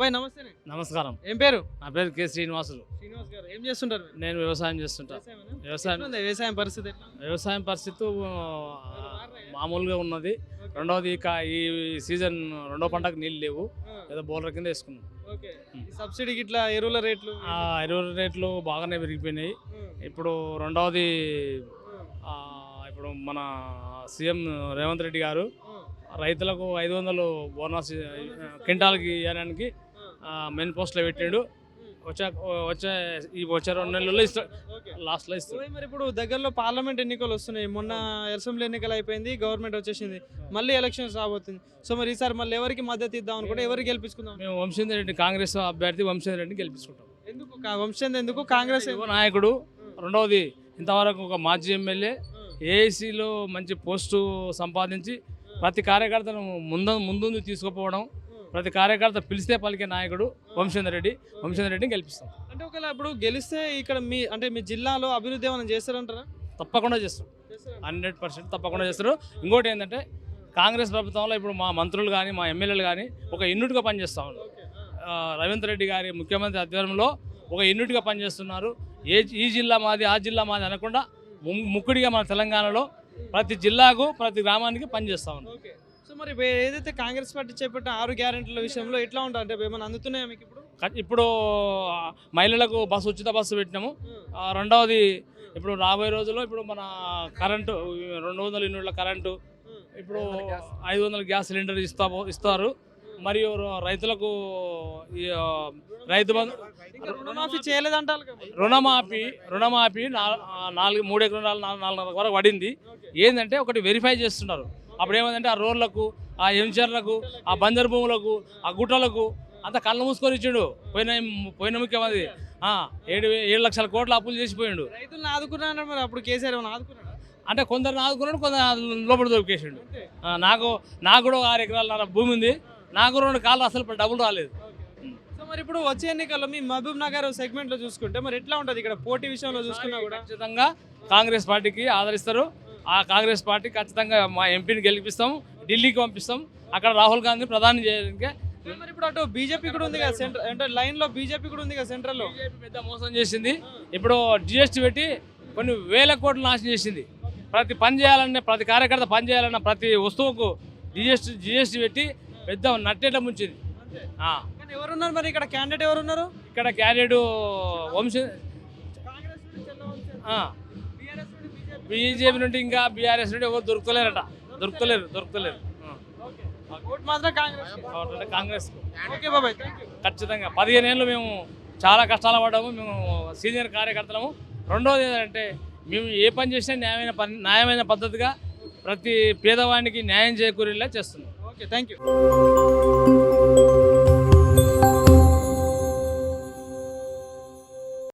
బాబాయ్ నమస్తే. నమస్కారం. ఏం పేరు? నా పేరు కె శ్రీనివాసులు. శ్రీనివాస్ గారు ఏం చేస్తుంటారు? నేను వ్యవసాయం చేస్తుంటా. వ్యవసాయం పరిస్థితి ఎట్లా? వ్యవసాయం పరిస్థితి మామూలుగా ఉన్నది. రెండవది ఈ సీజన్ రెండో పంటకు నీళ్ళు లేవు, ఏదో బోర్ల కింద వేసుకున్నాం. సబ్సిడీకి ఇట్లా ఎరువుల రేట్లు బాగానే పెరిగిపోయినాయి. ఇప్పుడు రెండవది ఇప్పుడు మన సీఎం రేవంత్ రెడ్డి గారు రైతులకు 500 బోనస్ క్వింటాల్కి ఇవ్వడానికి మెయిన్ పోస్ట్లో పెట్టాడు. వచ్చే 2 నెలల్లో ఇస్తాడు, లాస్ట్లో ఇస్తాడు. మరి ఇప్పుడు దగ్గరలో పార్లమెంట్ ఎన్నికలు వస్తున్నాయి. మొన్న అసెంబ్లీ ఎన్నికలు అయిపోయింది, గవర్నమెంట్ వచ్చేసింది, మళ్ళీ ఎలక్షన్స్ రాబోతుంది. సో మరి ఈసారి మళ్ళీ ఎవరికి మద్దతు ఇద్దాం అనుకుంటే ఎవరికి గెలిపించుకుందాం? మేము వంశీందర్ రెడ్డి, కాంగ్రెస్ అభ్యర్థి వంశీందర్ రెడ్డిని గెలిపించుకుంటాం. ఎందుకు వంశీందర్? ఎందుకు కాంగ్రెస్ నాయకుడు. రెండవది ఇంతవరకు ఒక మాజీ ఎమ్మెల్యే ఏఐసీలో మంచి పోస్టు సంపాదించి ప్రతి కార్యకర్తను ముందు తీసుకుపోవడం, ప్రతి కార్యకర్త పిలిస్తే పలికే నాయకుడు వంశీందర్ రెడ్డిని గెలిపిస్తాం. అంటే ఒకవేళ ఇప్పుడు గెలిస్తే ఇక్కడ మీ జిల్లాలో అభివృద్ధి ఏమైనా చేస్తారంటారా? తప్పకుండా చేస్తాం, 100% తప్పకుండా చేస్తారు. ఇంకోటి ఏంటంటే కాంగ్రెస్ ప్రభుత్వంలో ఇప్పుడు మా మంత్రులు కానీ మా ఎమ్మెల్యేలు కానీ ఒక యూనిట్గా పనిచేస్తూ ఉన్నారు. రేవంత్ రెడ్డి గారి ముఖ్యమంత్రి ఆధ్వర్యంలో ఒక యూనిట్గా పనిచేస్తున్నారు. ఈ జిల్లా మాది ఆ జిల్లా మాది అనకుండా ముక్కుడిగా మన తెలంగాణలో ప్రతి జిల్లాకు ప్రతి గ్రామానికి పనిచేస్తూ ఉన్నారు. సో మరి ఏదైతే కాంగ్రెస్ పార్టీ చేపట్టిన 6 గ్యారెంటీల విషయంలో ఎట్లా ఉంటుంది? అంటే ఏమైనా అందుతున్నాయా మీకు? ఇప్పుడు మహిళలకు ఉచిత బస్సు పెట్టినాము. రెండవది ఇప్పుడు రాబోయే రోజుల్లో ఇప్పుడు మన కరెంటు 200 యూనిట్ల కరెంటు, ఇప్పుడు 500 గ్యాస్ సిలిండర్ ఇస్తారు. మరియు రైతులకు రైతు బంధు రుణమాఫీ చేయలేదంటారు. రుణమాఫీ 3 ఎకరాలు 4.5 వరకు పడింది. ఏంటంటే ఒకటి వెరిఫై చేస్తున్నారు. అప్పుడు ఏమైందంటే ఆ రోడ్లకు, ఆ ఎంచర్లకు, ఆ బంజరు భూములకు, ఆ గుట్టలకు అంత కళ్ళు మూసుకొని ఇచ్చిండు పోయిన ముఖ్యమంత్రి. 7 లక్షల కోట్ల అప్పులు చేసిపోయిండు. రైతులను ఆదుకున్నాడు. మరి అప్పుడు కేసీఆర్ ఆదుకున్నాడు అంటే కొందరు ఆదుకున్నాడు, కొందరు లోపల దొరికేసిండు. నాకు కూడా 6 ఎకరాల భూమి ఉంది, నాకు 2 కాళ్ళు అసలు డబ్బులు రాలేదు. సో మరి ఇప్పుడు వచ్చే ఎన్నికల్లో మీ మహబూబ్ నగర్ సెగ్మెంట్లో చూసుకుంటే మరి ఎట్లా ఉంటుంది? ఇక్కడ పోటీ విషయంలో చూసుకున్నా కూడా ఖచ్చితంగా కాంగ్రెస్ పార్టీకి ఆదరిస్తారు. ఆ కాంగ్రెస్ పార్టీ ఖచ్చితంగా మా ఎంపీని గెలిపిస్తాం, ఢిల్లీకి పంపిస్తాం. అక్కడ రాహుల్ గాంధీని ప్రధాని చేయడానికి. మరి ఇప్పుడు అటు బీజేపీ కూడా ఉంది కదా సెంటర్, అంటే లైన్లో బీజేపీ కూడా ఉంది కదా సెంట్రల్లో. బీజేపీ పెద్ద మోసం చేసింది. ఇప్పుడు జిఎస్టీ పెట్టి కొన్ని వేల కోట్లు నాశనం చేసింది. ప్రతి పని చేయాలన్నా, ప్రతి కార్యకర్త పని చేయాలన్నా, ప్రతి వస్తువుకు జిఎస్టీ పెట్టి పెద్ద నట్టేట ముంచింది. ఎవరున్నారు మరి ఇక్కడ క్యాండిడేట్? ఎవరున్నారు ఇక్కడ క్యాండిడేట్? వంశీ బీజేపీ నుండి ఇంకా బీఆర్ఎస్ నుండి ఎవరు దొరుకుతలేరు. కాంగ్రెస్ ఖచ్చితంగా 15 ఏళ్ళు మేము చాలా కష్టాలు పడ్డాము. మేము సీనియర్ కార్యకర్తలము. రెండోది ఏంటంటే మేము ఏ పని చేసినా న్యాయమైన పద్ధతిగా ప్రతి పేదవానికి న్యాయం చేకూరేలా చేస్తున్నాం. Okay, thank you.